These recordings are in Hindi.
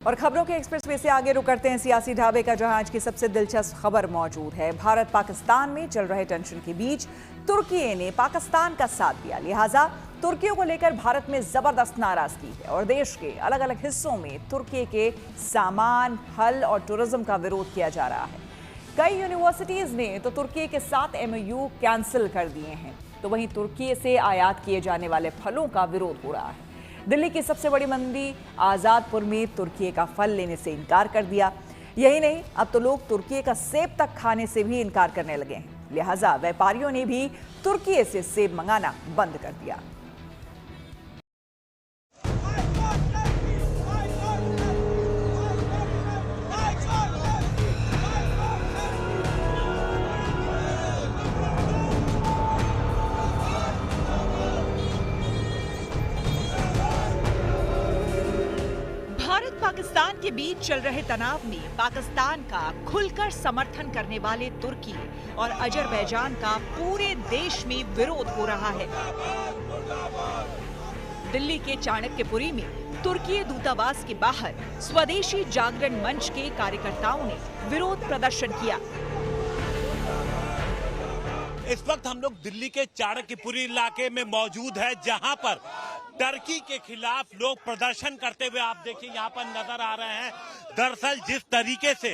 और खबरों के एक्सप्रेस वे से आगे रुक करते हैं सियासी ढाबे का, जहां आज की सबसे दिलचस्प खबर मौजूद है। भारत पाकिस्तान में चल रहे टेंशन के बीच तुर्की ने पाकिस्तान का साथ दिया, लिहाजा तुर्कियों को लेकर भारत में जबरदस्त नाराजगी है और देश के अलग अलग हिस्सों में तुर्की के सामान, फल और टूरिज्म का विरोध किया जा रहा है। कई यूनिवर्सिटीज ने तो तुर्की के साथ MOU कैंसिल कर दिए हैं, तो वहीं तुर्की से आयात किए जाने वाले फलों का विरोध हो रहा है। दिल्ली की सबसे बड़ी मंडी आजादपुर में तुर्की का फल लेने से इनकार कर दिया। यही नहीं, अब तो लोग तुर्की का सेब तक खाने से भी इनकार करने लगे हैं। लिहाजा व्यापारियों ने भी तुर्की से सेब मंगाना बंद कर दिया। पाकिस्तान के बीच चल रहे तनाव में पाकिस्तान का खुलकर समर्थन करने वाले तुर्की और अजरबैजान का पूरे देश में विरोध हो रहा है। दिल्ली के चाणक्यपुरी में तुर्की दूतावास के बाहर स्वदेशी जागरण मंच के कार्यकर्ताओं ने विरोध प्रदर्शन किया। इस वक्त हम लोग दिल्ली के चाणक्यपुरी इलाके में मौजूद है, जहां पर टर्की के खिलाफ लोग प्रदर्शन करते हुए आप देखिए यहाँ पर नजर आ रहे हैं। दरअसल जिस तरीके से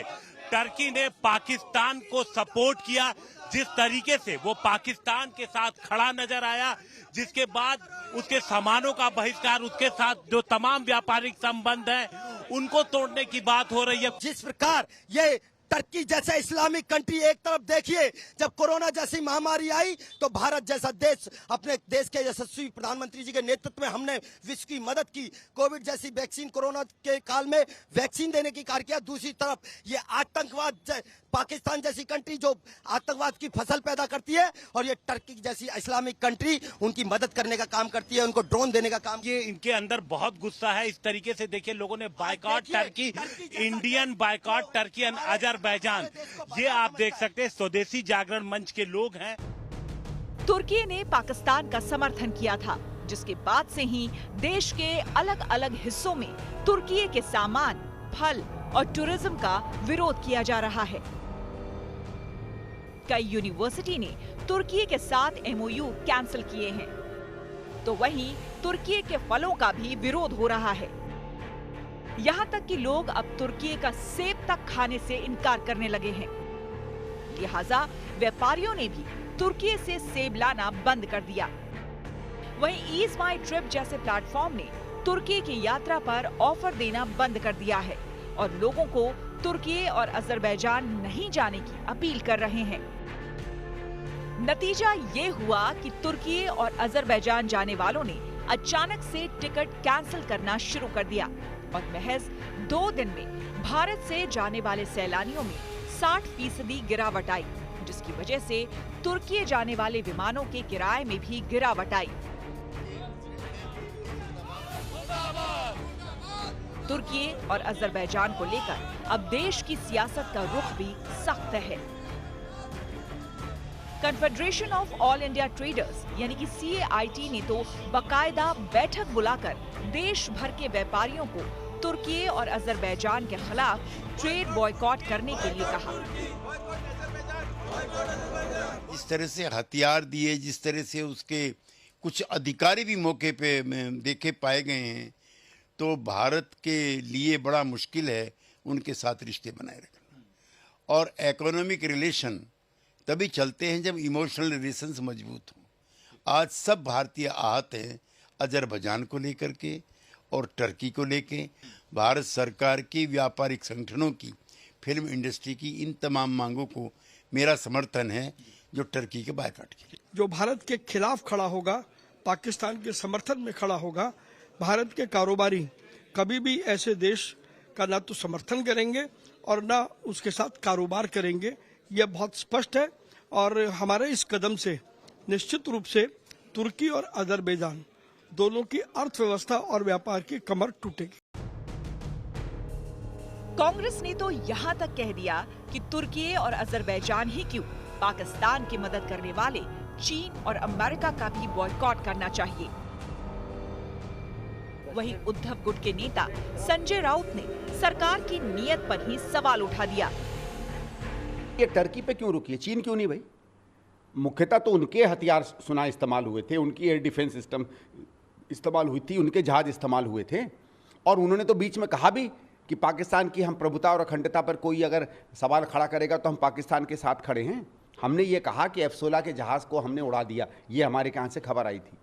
टर्की ने पाकिस्तान को सपोर्ट किया, जिस तरीके से वो पाकिस्तान के साथ खड़ा नजर आया, जिसके बाद उसके सामानों का बहिष्कार, उसके साथ जो तमाम व्यापारिक संबंध हैं उनको तोड़ने की बात हो रही है। जिस प्रकार ये टर्की जैसा इस्लामिक कंट्री एक तरफ देखिए, जब कोरोना जैसी महामारी आई तो भारत जैसा देश, अपने देश के यशस्वी प्रधानमंत्री जी के नेतृत्व में हमने विश्व की मदद की, कोविड जैसी वैक्सीन, कोरोना के काल में वैक्सीन देने की कार्य किया। दूसरी तरफ ये आतंकवाद, पाकिस्तान जैसी कंट्री जो आतंकवाद की फसल पैदा करती है, और ये टर्की जैसी इस्लामिक कंट्री उनकी मदद करने का काम करती है, उनको ड्रोन देने का काम। ये इनके अंदर बहुत गुस्सा है। इस तरीके से देखिए लोगों ने boycott Turkey, Indian boycott Turkey and Azerbaijan, ये आप देख सकते हैं स्वदेशी जागरण मंच के लोग हैं। तुर्की ने पाकिस्तान का समर्थन किया था, जिसके बाद से ही देश के अलग अलग हिस्सों में तुर्की के सामान, फल और टूरिज्म का विरोध किया जा रहा है। कई यूनिवर्सिटी ने तुर्की के साथ MOU कैंसिल किए हैं, तो वहीं तुर्की के फलों का भी विरोध हो रहा है। यहाँ तक कि लोग अब तुर्की का सेब तक खाने से इनकार करने लगे हैं। लिहाजा व्यापारियों ने भी तुर्की से सेब लाना बंद कर दिया। वहीं ईज माई ट्रिप जैसे प्लेटफॉर्म ने तुर्की की यात्रा पर ऑफर देना बंद कर दिया है और लोगों को तुर्की और अजरबैजान नहीं जाने की अपील कर रहे हैं। नतीजा ये हुआ कि तुर्की और अजरबैजान जाने वालों ने अचानक से टिकट कैंसिल करना शुरू कर दिया और महज 2 दिन में भारत से जाने वाले सैलानियों में 60% गिरावट आई, जिसकी वजह से तुर्की जाने वाले विमानों के किराए में भी गिरावट आई। तुर्की और अजरबैजान को लेकर अब देश की सियासत का रुख भी सख्त है। Confederation of all India traders यानी कि CAIT ने तो बाकायदा बैठक बुलाकर देश भर के व्यापारियों को तुर्की और अजरबैजान के खिलाफ ट्रेड बॉयकॉट करने के लिए कहा। जिस तरह से हथियार दिए, जिस तरह से उसके कुछ अधिकारी भी मौके पे देखे पाए गए हैं, तो भारत के लिए बड़ा मुश्किल है उनके साथ रिश्ते बनाए रखना। और इकोनॉमिक रिलेशन तभी चलते हैं जब इमोशनल रिलेशंस मजबूत हों। आज सब भारतीय आहत हैं अजरबैजान को लेकर के और टर्की को लेके। भारत सरकार की, व्यापारिक संगठनों की, फिल्म इंडस्ट्री की, इन तमाम मांगों को मेरा समर्थन है जो टर्की के बायकॉट के। जो भारत के खिलाफ खड़ा होगा, पाकिस्तान के समर्थन में खड़ा होगा, भारत के कारोबारी कभी भी ऐसे देश का ना तो समर्थन करेंगे और ना उसके साथ कारोबार करेंगे। यह बहुत स्पष्ट है और हमारे इस कदम से निश्चित रूप से तुर्की और अजरबैजान दोनों की अर्थव्यवस्था और व्यापार की कमर टूटेगी। कांग्रेस ने तो यहाँ तक कह दिया कि तुर्की और अजरबैजान ही क्यों, पाकिस्तान की मदद करने वाले चीन और अमेरिका का भी बॉयकॉट करना चाहिए। वहीं उद्धव गुट के नेता संजय राउत ने सरकार की नीयत पर ही सवाल उठा दिया। ये टर्की पे क्यों रुकी है, चीन क्यों नहीं भाई? मुख्यतः तो उनके हथियार सुना इस्तेमाल हुए थे, उनकी एयर डिफेंस सिस्टम इस्तेमाल हुई थी, उनके जहाज इस्तेमाल हुए थे। और उन्होंने तो बीच में कहा भी कि पाकिस्तान की हम प्रभुता और अखंडता पर कोई अगर सवाल खड़ा करेगा तो हम पाकिस्तान के साथ खड़े हैं। हमने ये कहा कि F-16 के जहाज को हमने उड़ा दिया, ये हमारे यहाँ से खबर आई थी।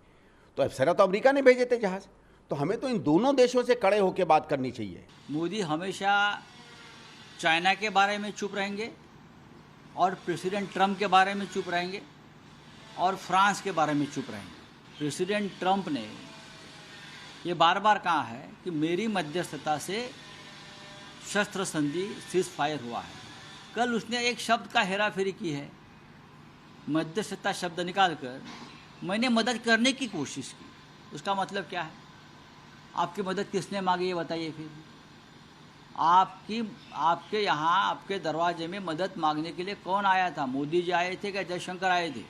तो F-16 तो अमेरिका ने भेजे थे जहाज, तो हमें तो इन दोनों देशों से कड़े होकर बात करनी चाहिए। मोदी हमेशा चाइना के बारे में चुप रहेंगे और प्रेसिडेंट ट्रंप के बारे में चुप रहेंगे और फ्रांस के बारे में चुप रहेंगे। प्रेसिडेंट ट्रंप ने ये बार बार कहा है कि मेरी मध्यस्थता से शस्त्र संधि सीज फायर हुआ है। कल उसने एक शब्द का हेराफेरी की है, मध्यस्थता शब्द निकालकर मैंने मदद करने की कोशिश की। उसका मतलब क्या है? आपकी मदद किसने मांगी ये बताइए। फिर आपके यहाँ आपके दरवाजे में मदद मांगने के लिए कौन आया था? मोदी जी आए थे क्या जयशंकर आए थे?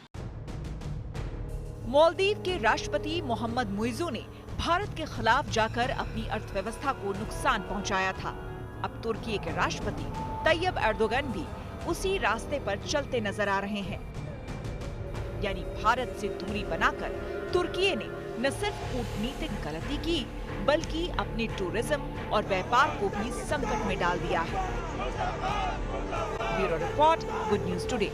मालदीव के राष्ट्रपति मोहम्मद मुइज़ू ने भारत के खिलाफ जाकर अपनी अर्थव्यवस्था को नुकसान पहुंचाया था। अब तुर्की के राष्ट्रपति तैयब एर्दोगन भी उसी रास्ते पर चलते नजर आ रहे हैं। यानी भारत से दूरी बनाकर तुर्की ने न सिर्फ कूटनीतिक गलती की, बल्कि अपने टूरिज्म और व्यापार को भी संकट में डाल दिया है। Bureau report, good news today.